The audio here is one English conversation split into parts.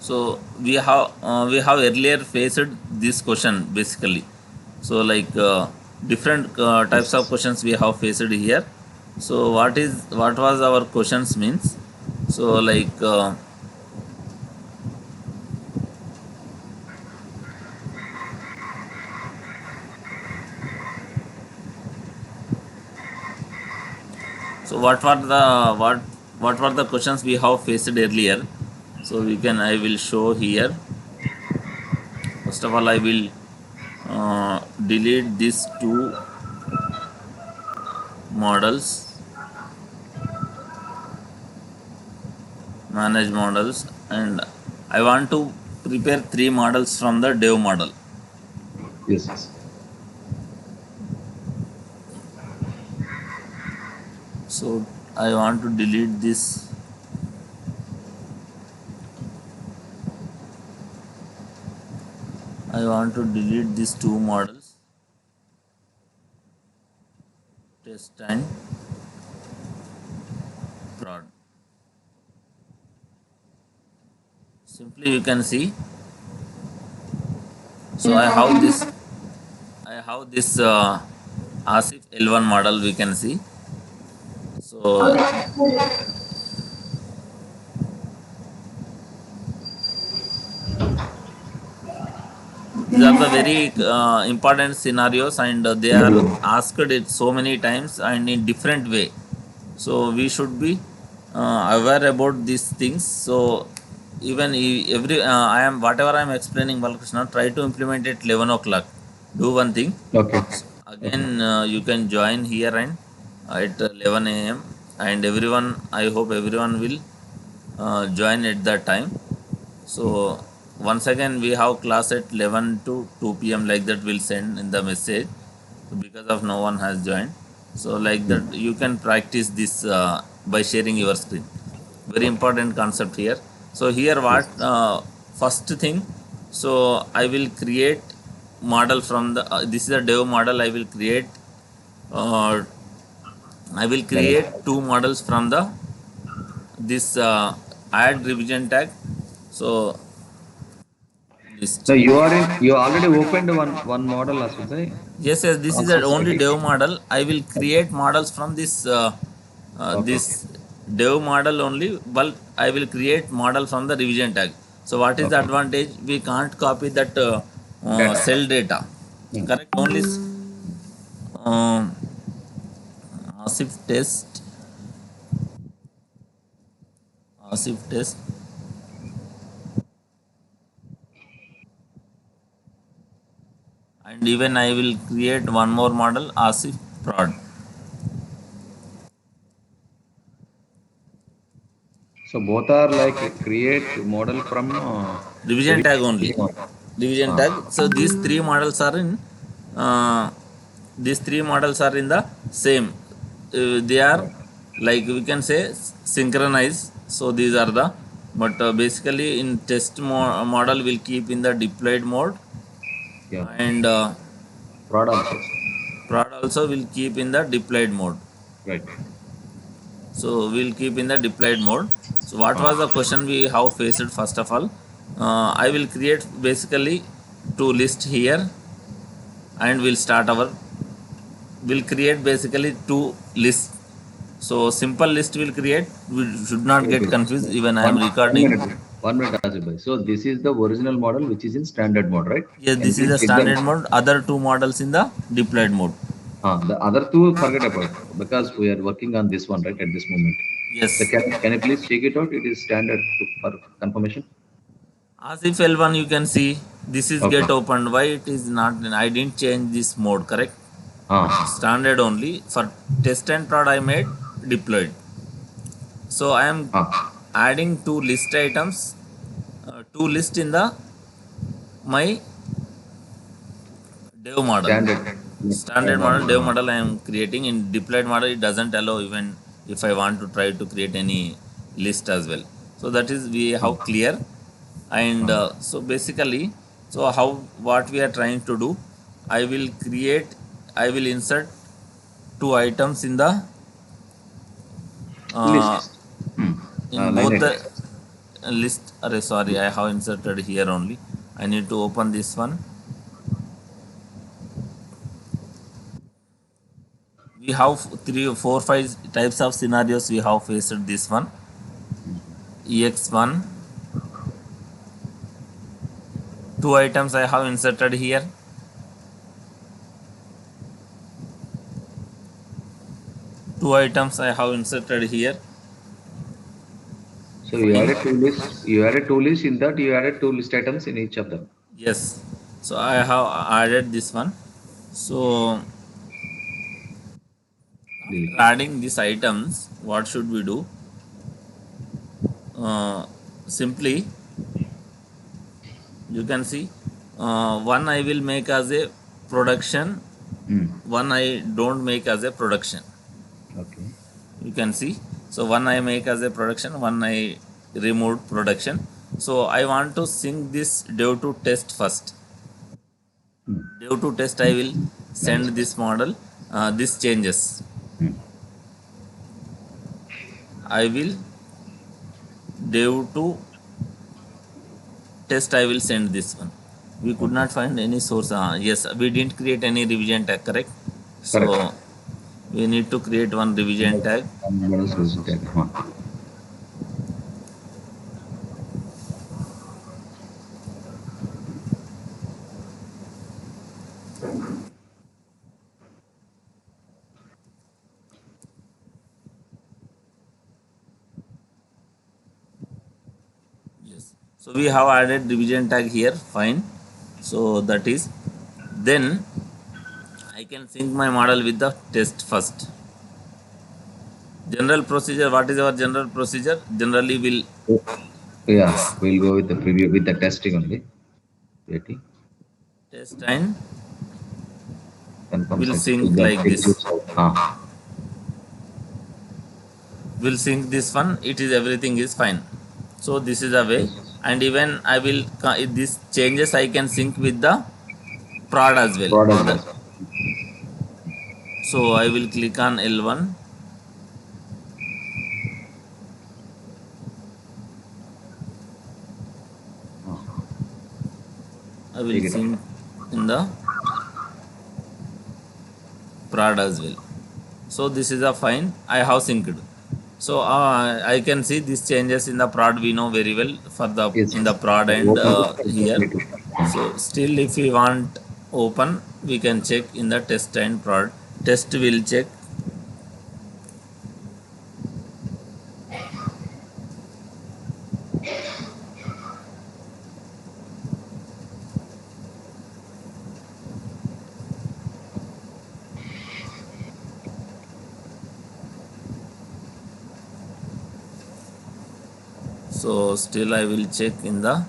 So we have earlier faced this question basically. So like different types of Yes. questions we have faced here. So what was our questions means? So like so what were the questions we have faced earlier? So we can I will show here. First of all, I will delete these two models, manage models, and I want to prepare three models from the dev model. Yes. So I want to delete this. I want to delete these two models, test and prod. Simply you can see. So I have this Asif L1 model we can see. So these are the very important scenarios, and they are asked it so many times and in different way. So we should be aware about these things. So even every I am whatever I am explaining, Balakrishna, try to implement it 11 o'clock. Do one thing. Okay. Okay. Again, you can join here and at 11 a.m. and everyone. I hope everyone will join at that time. So once again, we have class at 11 to 2 p.m. like that. We'll send in the message. So because of no one has joined, so like Hmm. that you can practice this by sharing your screen. Very important concept here. So here what Yes. first thing. So I will create model from the. This is a dev model. Uh, I will create Manage. two models from the this add revision tag. So list. So you are in. You already opened one model, Aswita. Yes, yes. This is the only Asif. dev model. I will Okay. create models from Okay. this dev model only. But I will create model from the revision tag. So what is the Okay. advantage? We can't copy that Data. cell data. Hmm. Correct. Only um, ASIF test, ASIF test, and even I will create one more model ASIF prod. So both are like create model from Revision tag only. revision model. Division Ah. tag. So these three models are in uh, these three models are in the same. They are Yeah. like we can say synchronized. So these are the but basically in test model will keep in the deployed mode, Yeah. and Fraud also. prod also will keep in the deployed mode. Right. So we'll keep in the deployed mode. So what Ah. was the question we have faced? First of all, I will create basically two list here, and we'll create basically two lists. So simple list will create. We should not Wait, get wait. confused. Even I am One recording. minute. 1 minute, Asif. So this is the original model which is in standard mode, right? Yes, Can you this is please the check the standard mode. Other two models in the deployed mode. the other two forget about because we are working on this one right at this moment. So Yes. can you please check it out? It is standard for confirmation. As if L1 you can see this is Okay. get opened. Why it is not? I didn't change this mode. Correct. Ah. Standard only for test and prod I made deployed. So I am Ah. adding two list items, two list in the my dev model. Standard. Yeah, Standard model, model. dev Ah. model I am creating. In deployed model it doesn't allow even if I want to try to create any list as well. So that is we have Ah. clear. And Ah. so basically, so how what we are trying to do, I will create, I will insert two items List. Hmm. in Line both the items. list. Sorry, I have inserted here only. I need to open this one. We have three, four, five types of scenarios. We have faced this one. EX1, two items I have inserted here. Two items I have inserted here. So you Fine. added two lists. You added two lists. In that, you added two list items in each of them. Yes. So I have added this one. So after Delete. adding these items, what should we do? Uh, Simply, you can see one I will make as a production, Hmm. one I don't make as a production. Okay. You can see, so one I make as a production, one I removed production. So I want to sync this dev to test first. Hmm. Dev to test I will send Understood. this model, this changes Hmm. I will dev to test I will send this one. We could Okay. not find any source. Yes, we didn't create any revision tag, correct? So Correct. we need to create one revision But tag. what else was it? Huh. Yes. So we have added revision tag here. Fine. So that is, then I can sync my model with the test first. General procedure. What is our general procedure? Generally, will So, yeah, yes, we'll go with the preview with the testing only. Waiting. test and Confirm will success. sync The like it this. gives out. Ah. Will sync this one. It is everything is fine. So this is a way, Yes. and even I will this changes I can sync with the prod as well. Product The, as well. so I will click on L1. Ah. I will Take it up. sync in the prod as well. So this is a fine. I have synced. So I can see these changes in the prod. We know very well for the Yes, in the yes. prod and Open it here. exactly. So still, if we want open, we can check in the test and prod. Test will check. So still, I will check in the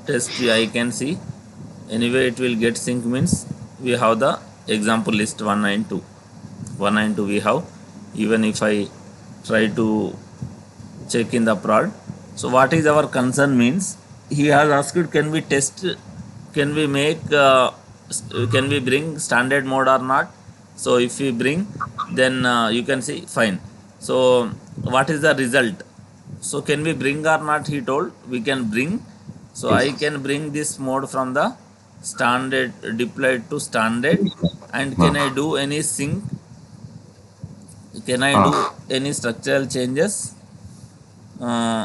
test. I can see. Anyway, it will get sync means we have the example list 192. 192 we have. Even if I try to check in the prod. So what is our concern means he has asked, can we test, can we make, can we bring standard mode or not? So if we bring, then you can see fine. So what is the result? So can we bring or not? He told we can bring. So I Yes. can bring this mode from the standard deployed to standard. And can I Ah. do any sync? Can I do Ah. any structural changes? Uh,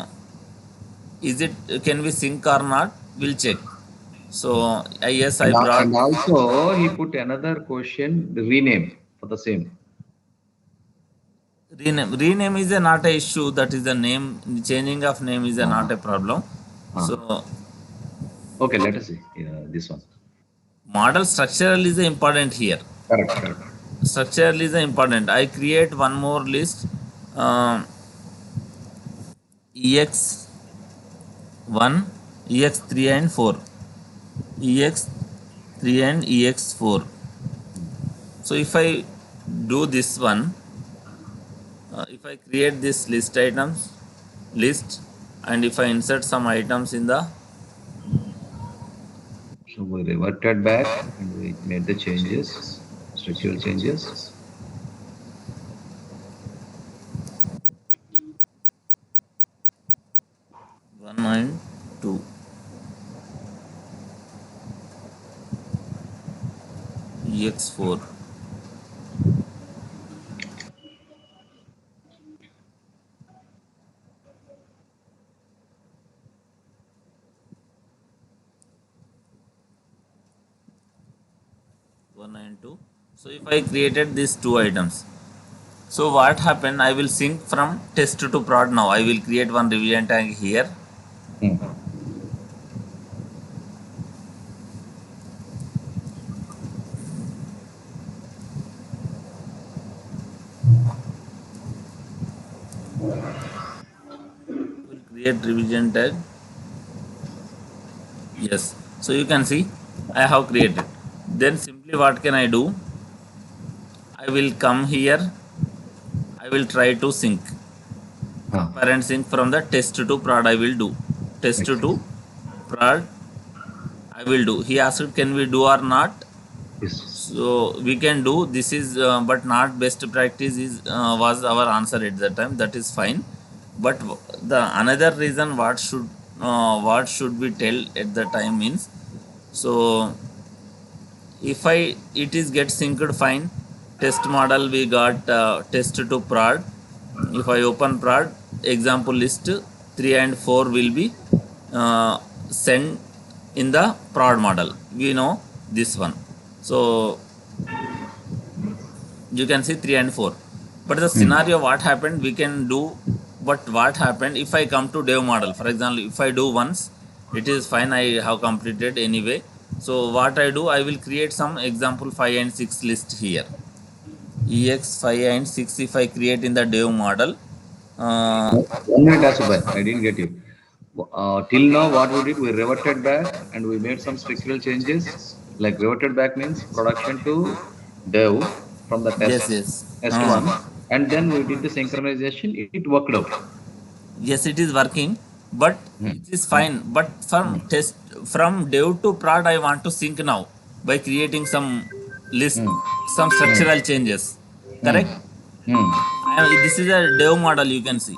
is it, can we sync or not? We'll check. So yes, I brought And also he put another question, the rename for the same. rename. Rename is a not a issue. That is the name. Changing of name is a not Ah. a problem. Ah. So Okay, let us see. This one. model structural is important here. Correct, correct. Structural is important. I create one more list. Uh, EX1, EX3 and 4. EX3 and EX4. So if I do this one, if I create this list items list, and if I insert some items in the, So we reverted back and we made the changes, structural changes. EX4. One and two. So if I created these two items, so what happened? I will sync from test to prod now. I will create one revision tag here. Hmm. Will create revision tag. Yes. So you can see I have created. Then simply what can I do? I will come here. I will try to sync. Ah, Compare and sync from the test to prod. I will do. Test excellent. to prod. I will do. He asked, can we do or not? Yes. So we can do. This is, but not best practice is was our answer at that time. That is fine. But the another reason what should we tell at the time means, so if I it is get synced fine. Test model we got test to prod. If I open prod, example list 3 and 4 will be sent in the prod model. We know this one. So you can see 3 and 4. But the Hmm. scenario what happened we can do. But what happened if I come to dev model, for example, if I do once, it is fine, I have completed anyway. So what I do, I will create some example 5 and 6 list here. Ex 5 and 6 if I create in the dev model. uh, 1 minute, Asubai. I didn't get you. Till now, what we did, we reverted back and we made some structural changes. Like reverted back means production to dev from the yes, test yes. test one, and then we did the synchronization. It worked out. Yes, it is working, but Hmm. it is Hmm. fine. But from Hmm. test, from dev to prod I want to sync now by creating some list, Hmm. some Hmm. structural changes, Hmm. correct. Hmm. This is a dev model, you can see.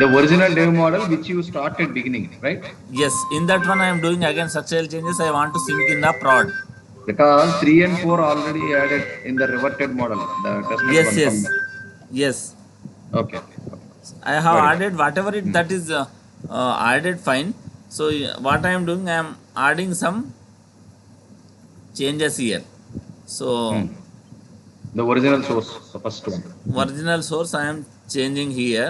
The original dev model which you started beginning, right? Yes, in that one I am doing again structural changes, I want to sync in the prod. Because 3 and 4 already added in the reverted model, the testnet Yes, one yes, from. yes, Okay, okay, okay. I have Got it. added whatever it Hmm. that is added fine. So what I am doing, I am adding some changes here. So Hmm. The original source, the first one. Hmm. original source I am changing here.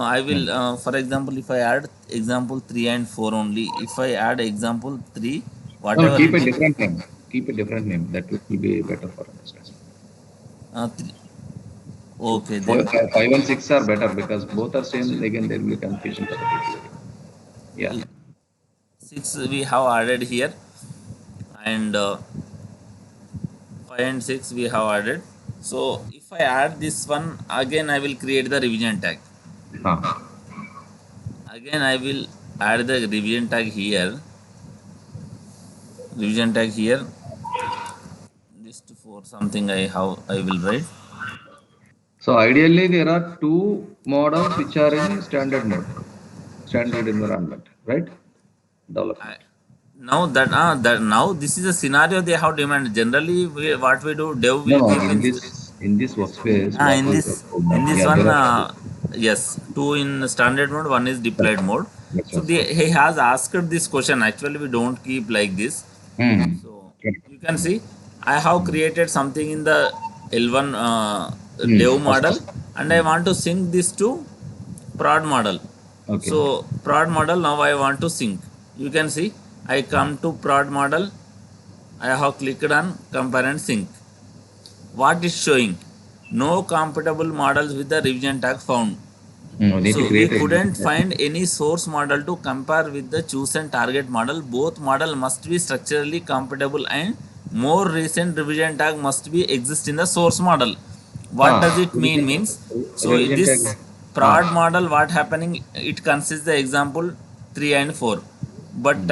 I will, Hmm. for example, if I add example 3 and 4 only, if I add example 3, No, whatever keep it a is, different name. Keep a different name. That will be better for understanding. three, okay, Four, then five and six are better because both are same. Again, there will be confusion for the people. Yeah. 6 we have added here, and 5 and 6 we have added. So if I add this one again, I will create the revision tag. Huh. Again, I will add the revision tag here. Revision tag here. List for something I will write. So ideally, there are two models which are in standard mode, standard environment, right? I, Development. that now this is a scenario they have demanded. Generally, what we do, dev No, will no. keep In this workspace, what in we this have told now. Yeah, one, there are two. yes, two in standard mode, one is Correct. deployed mode. That's So right. he has asked this question. Actually, we don't keep like this. Hmm. So Correct. you can see I have created something in the L1 Hmm. dev model, First. and I Hmm. want to sync this to prod model. Okay. So prod model now I want to sync. You can see I come to prod model. I have clicked on compare and sync. What is showing? No compatible models with the revision tag found. Hmm. We need to So we create couldn't a. find any source model to compare with the chosen target model. Both model must be structurally compatible and more recent revision tag must be exist in the source model. What does it mean means? So Revision tag. this Ah. prod model what happening, it consists the example 3 and 4. But Hmm.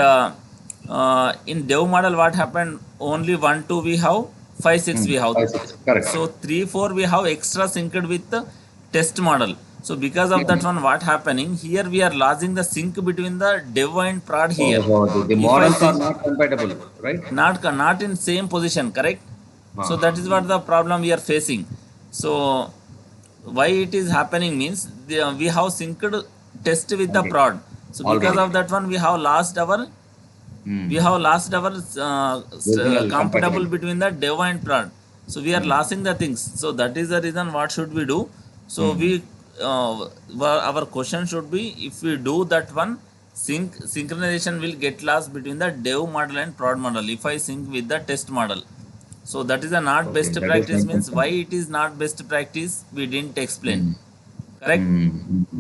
in dev model what happened, only 1 2 we have, 5 6 Hmm. we have. 5, 6. Correct. So 3 4 we have extra synced with the test model. So because of that Hmm. one, what happening here, we are losing the sync between the dev and prod here. Oh, so the If I models are sync, not compatible, right? not in same position, correct. So that is what the problem we are facing. So why it is happening means we have synced test with the Okay. prod. So because Already. of that one we Hmm. have lost our Original compatible compatibility. between the dev and prod. So we are Hmm. losing the things. So that is the reason what should we do. So Hmm. we our question should be, if we do that one, synchronization will get lost between the dev model and prod model if I sync with the test model. So that is a not Okay, best that is practice my means why concern. it is not best practice we didn't explain. Hmm. Correct. Hmm.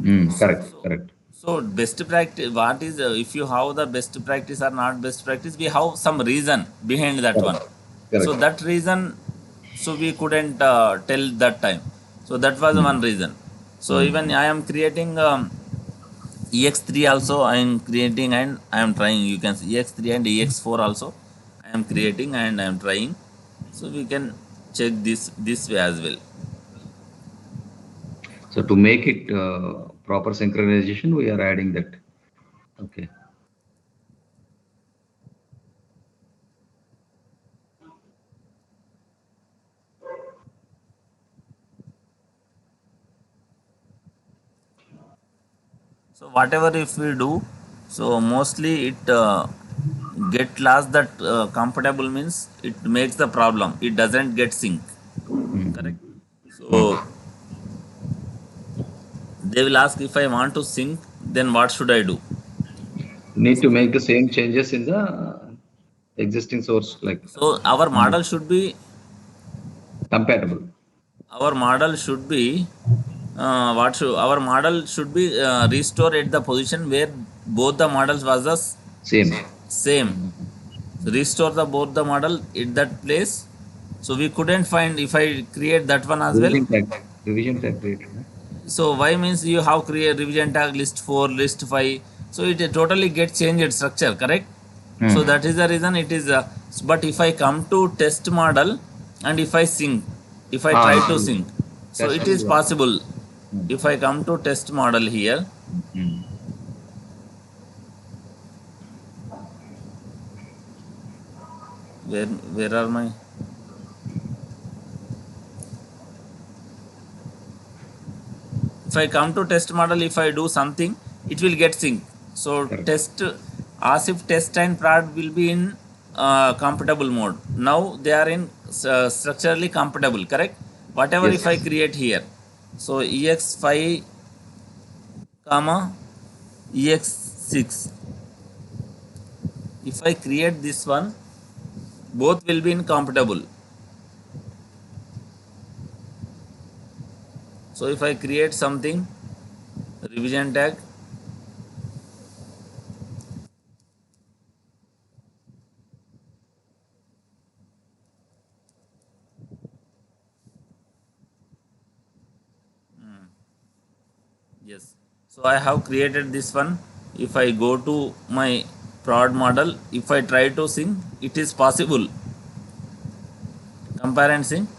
Hmm. So, Correct. so, Correct. so best practice, what is, if you have the best practice or not best practice, we have some reason behind that one. Correct. So Correct. that reason, so we couldn't tell that time. So that was Hmm. one reason. So Hmm. even I am creating EX3 also I am creating and I am trying. You can see EX3 and EX4 also I am Hmm. creating and I am trying. So we can check this way as well. So to make it proper synchronization, we are adding that. Okay. So whatever if we do, so mostly it get lost that compatible means it makes the problem. It doesn't get sync. Hmm. Correct. So Okay. they will ask if I want to sync, then what should I do? Need to make the same changes in the existing source, like So our model should be compatible. our model should be what should our model should be restored at the position where both the models was the Same. same. Hmm. So restore the both the model at that place. So we couldn't find if I create that one as well. Revision tag created. Huh? So why means you have create revision tag list 4, list 5. So it totally gets changed structure, correct? So Hmm. that is the reason it is. But if I come to test model and if I sync, if I Ah, try if to you sync, so it test. is possible. Hmm. If I come to test model here, Hmm. where are my, if I come to test model, if I do something, it will get sync. So Correct. test, as if test and prod will be in compatible mode. Now they are in structurally compatible, correct? Whatever if I Yes. create here, so EX5 comma EX6, if I create this one, both will be in compatible. So if I create something, revision tag, yes. So I have created this one. If I go to my prod model, if I try to sync, it is possible. Compare and sync.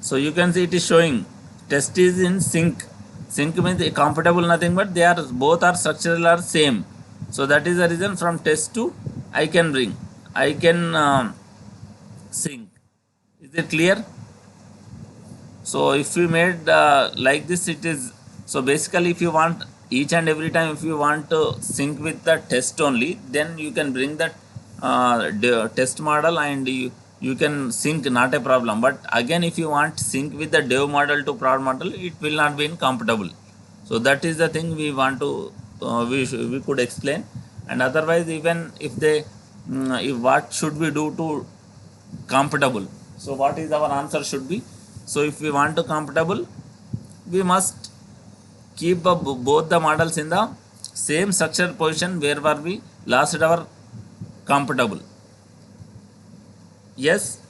So you can see it is showing test is in sync. Sync means compatible nothing but they are both are structural are same. So that is the reason from test to I can bring. I can sync. Is it clear? So if we made like this, it is, so basically if you want each and every time if you want to sync with the test only, then you can bring that test model and you can sync, not a problem. But again if you want sync with the dev model to prod model, it will not be incompatible. So that is the thing we want to we could explain. And otherwise even if they if what should we do to compatible, so what is our answer should be, so if we want to compatible, we must keep both the models in the same structure position where were we last our compatible. Yes.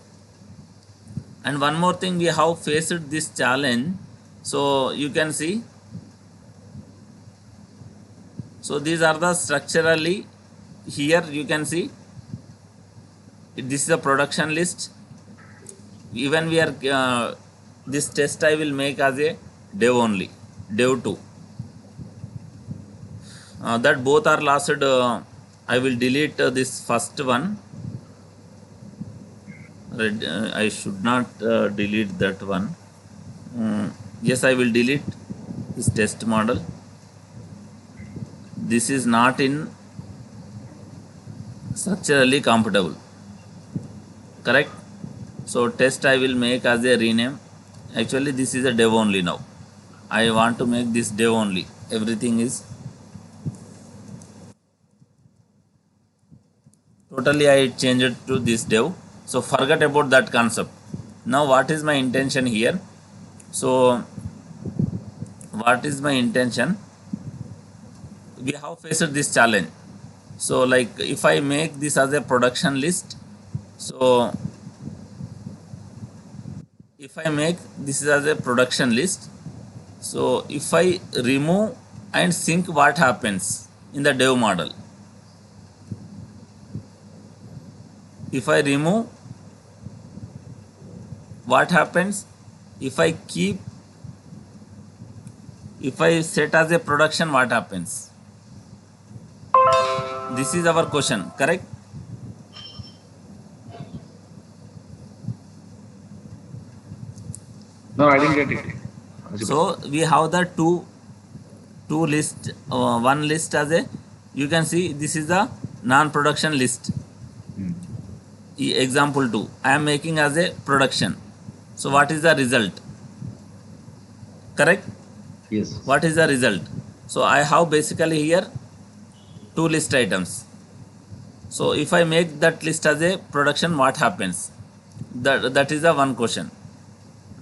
And one more thing, we have faced this challenge. So you can see, so these are the structurally, here you can see this is a production list. Even we are this test I will make as a dev only, dev 2, that both are lasted. I will delete this first one, I should not delete that one. Yes, I will delete this test model. This is not in structurally compatible, correct? So test I will make as a rename. Actually this is a dev only now. I want to make this dev only. Everything is totally, I changed to this dev. So forget about that concept. Now what is my intention here? So what is my intention? We have faced this challenge. So like if I make this as a production list, so if I make this as a production list, so if I remove and sync, what happens in the dev model? If I remove, what happens? If I keep, if I set as a production, what happens? This is our question, correct? No, I didn't get it. So we have the two list, one list as a, you can see this is the non-production list. Example 2, I am making as a production. So what is the result? Correct? Yes. What is the result? So I have basically here two list items. So if I make that list as a production, what happens? That is the one question.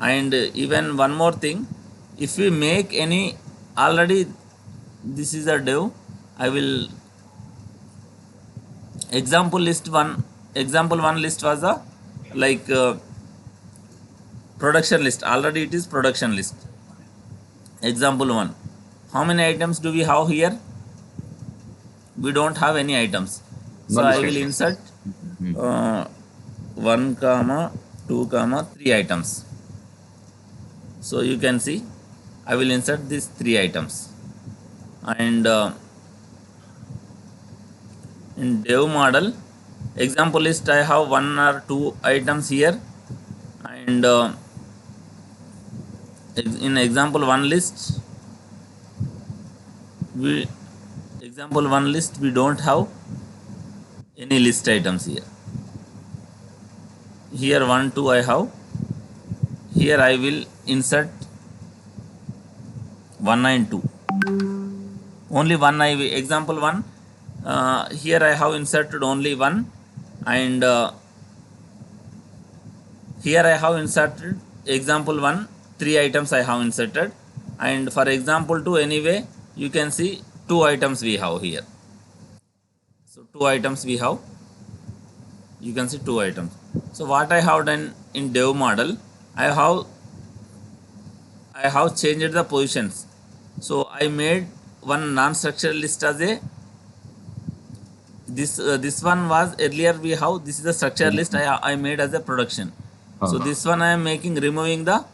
And even one more thing, if we make any, already this is a dev, I will example list one, example one list was a like production list. Already it is production list. Example 1, how many items do we have here? We don't have any items. So No I list will items. insert 1 comma 2 comma 3 items. So you can see I will insert these 3 items. And in dev model example list, I have 1 or 2 items here. And in example 1 list, we example 1 list, we don't have any list items here. Here 1 2 I have. Here I will insert 1 and 2. Only one I will, example 1, here I have inserted only 1. And here I have inserted example 1, 3 items I have inserted. And for example 2, anyway you can see 2 items we have here. So 2 items we have, you can see 2 items. So what I have done in dev model, I have changed the positions. So I made one non-structural list as a, this one was earlier we have, this is the structure list I made as a production. So this one I am making, removing the,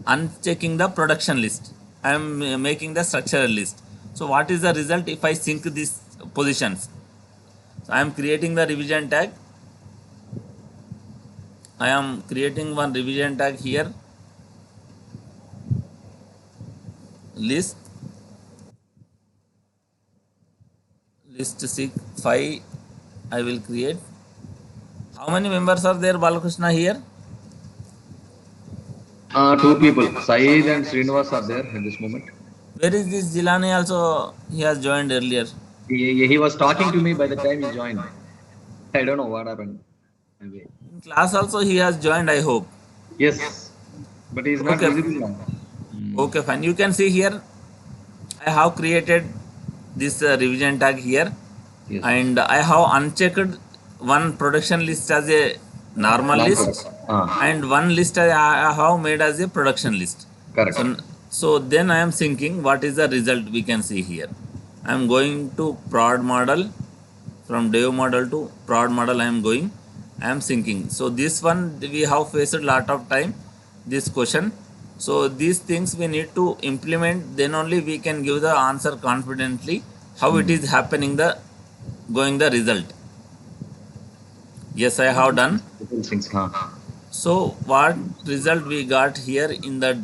unchecking the production list. I am making the structural list. So what is the result if I sync these positions? So I am creating the revision tag. I am creating one revision tag here, list 5 I will create. How many members are there, Balakrishna, here? 2 people, Saeed and Srinivas, are there at this moment. Where is this Jilani? Also he has joined earlier. He was talking to me by the time he joined. I don't know what happened. Anyway. In class also he has joined, I hope. Yes, but he is not Okay. visible now. Okay, fine. You can see here I have created this revision tag here. Yes. And I have unchecked one production list as a normal list, and one list I have made as a production list. Correct. So then I am thinking what is the result we can see here. I am going to prod model, from dev model to prod model I am going. I am syncing. So this one we have faced a lot of time, this question. So these things we need to implement, then only we can give the answer confidently how it is happening, the going the result. Yes, I have done. It will sync. Huh. So what result we got here in the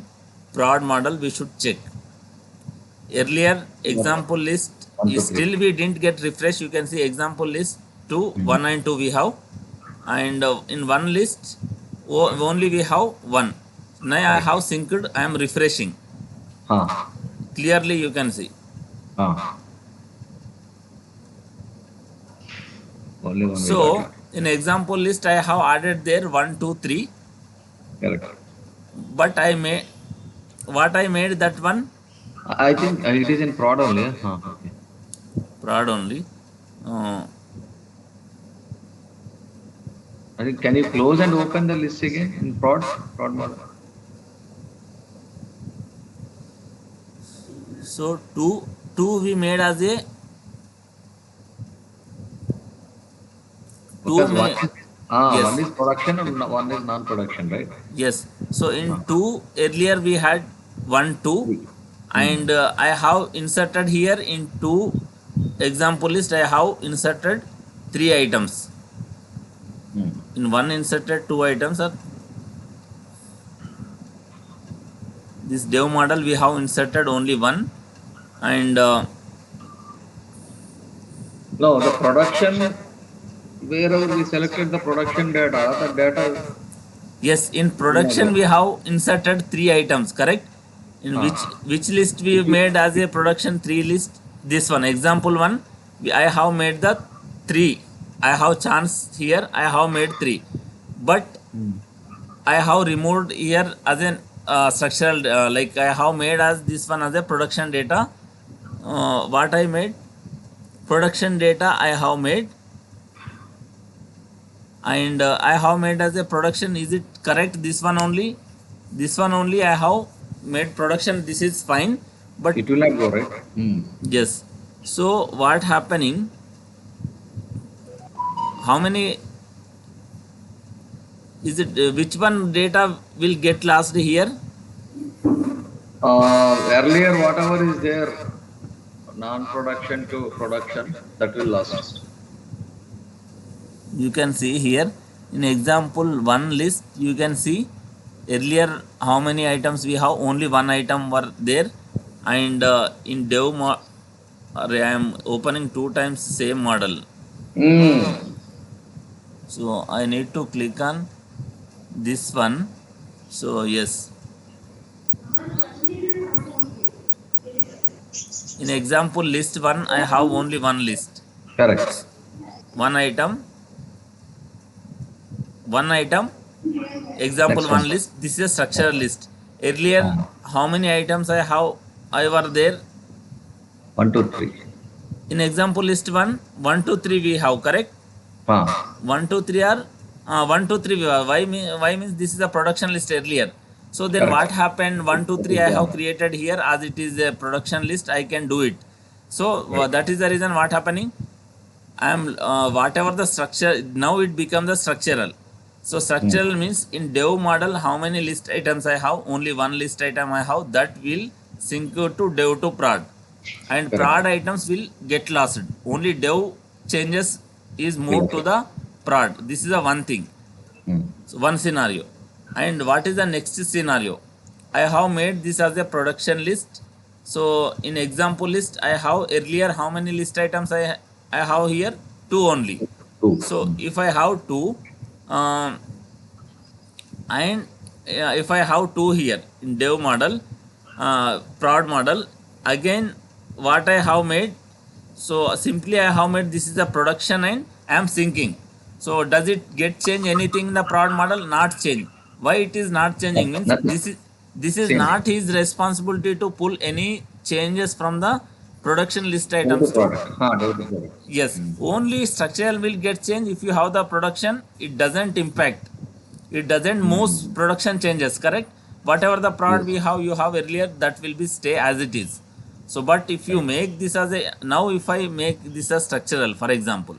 prod model we should check. Earlier What? example list One, is two, three. still we didn't get refresh. You can see example list 2, Hmm. 1 and 2 we have, and in one list only we have 1. Now I Correct. have synced, I am refreshing. Huh. Clearly you can see. Huh. Only one we got So it. in example list I have added there 1, 2, 3, Correct. but I made what I made that one I think it is in prod only. Huh. Okay. prod only. Uh, I think can you close and open the list again in prod model? so two we made as a two Because may one yes. is production and one is non-production, right? Yes. So in Huh. 2 earlier we had 1, 2, Three. Hmm. and I have inserted here in 2 example list I have inserted 3 items. Hmm. In one inserted 2 items are this dev model we have inserted only one, and No, the production, wherever we selected the production data, the data yes, in is not production there. we have inserted 3 items, correct? In Huh. which list we If you, made as a production 3 list? This one, example one, I have made the 3. I have chance here. I have made 3, but Hmm. I have removed here as an structural, like I have made as this one as a production data. What I made? Production data I have made, and I have made as a production. Is it correct? This one only. This one only I have made production. This is fine, but it will not go, right? Hmm. yes. So what happening? How many is it? Which one data will get lost here? Earlier, whatever is there, non-production to production, that will last. You can see here in example one list. You can see earlier how many items we have. Only one item were there, and in I am opening 2 times same model. Hmm. So I need to click on this one. So yes, in example list 1 I have only one list, Correct. one item, one item, example Next one. one list. This is a structural list. Earlier Ah. how many items I were there? One, two, three. In example list 1, 1, 2, 3 we have, correct? Ah. 1, 2, 3 are 1, 2, 3 we have. Why means this is a production list earlier. So then what Correct. happened? 1, 2, That 3 is I have gone. created here as it is a production list. I can do it. So Right. that is the reason what happening. I am whatever the structure, now it becomes the structural. So Hmm. structural means in dev model how many list items I have? Only one list item I have, that will sync to dev to prod, and Correct. prod items will get lost. Only dev changes is moved Yes. to the prod. This is a one thing. Hmm. So one scenario. And what is the next scenario? I have made this as a production list. So in example list, I have earlier how many list items I have here? Two only. Two. So Hmm. if I have two, um, and if I have two here in dev model, prod model, again what I have made, so simply I have made this is the production and I am syncing. So does it get change anything in the prod model? Not change. Why it is not changing means Nothing. this is Same. not his responsibility to pull any changes from the production list Go to items to. product. Ha, go to product. Yes, Hmm. only structural will get change if you have the production. It doesn't impact. It doesn't Hmm. most production changes, correct? Whatever the Yes. product we have, you have earlier, that will be stay as it is. So, but if you Correct. make this as a now, if I make this a structural, for example,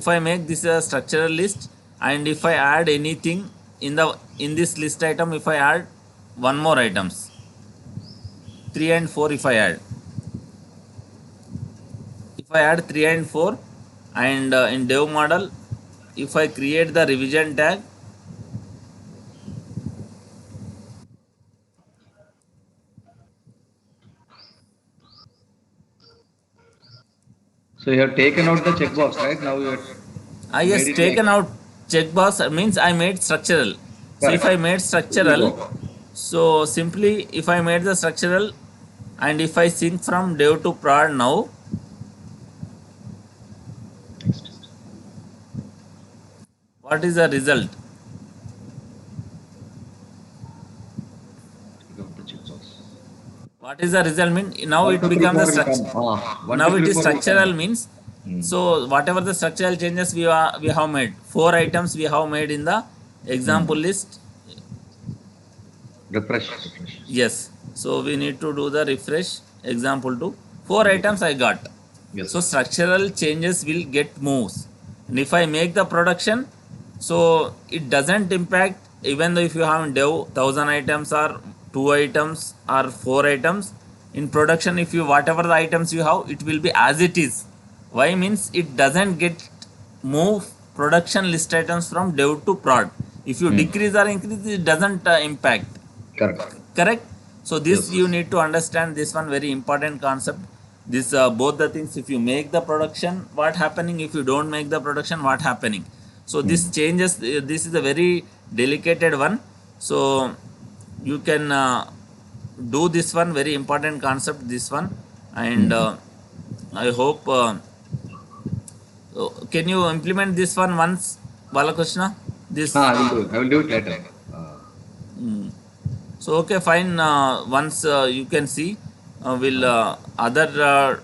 if I make this a structural list, and if I add anything in this list item, if I add one more items, 3 and 4, if I add 3 and 4, and in dev model if I create the revision tag, So you have taken out the checkbox, right? Now you have I made just it like taken out checkbox means I made structural. So if I correct. made It will structural, go. so simply if I made the structural and if I sync from dev to prod now, Next. what is the result? Take out the checkbox. What is the result mean? Now One, it two, three, becomes the four will structure. come. One, Now two, it three, is four will come structural now. means, Hmm. so whatever the structural changes we have made, four items we have made in the example Hmm. list. Refresh, refresh. Yes. So we need to do the refresh example to four Okay. items I got. So Yes. structural changes will get moves. And if I make the production, so it doesn't impact even though if you have in dev 1000 items or two items or four items in production, if you whatever the items you have, it will be as it is. Why means it doesn't get move production list items from dev to prod. If you Hmm. decrease or increase, it doesn't impact. Correct. Correct. So this Yes. you need to understand this one very important concept. This both the things, if you make the production what happening, if you don't make the production what happening. So this Hmm. changes, this is a very delicate one. So you can do this one very important concept, this one. And Hmm. I hope can you implement this one once, Balakrishna, this. I will do it. I will do it later. Uh, So okay, fine. Once you can see, will other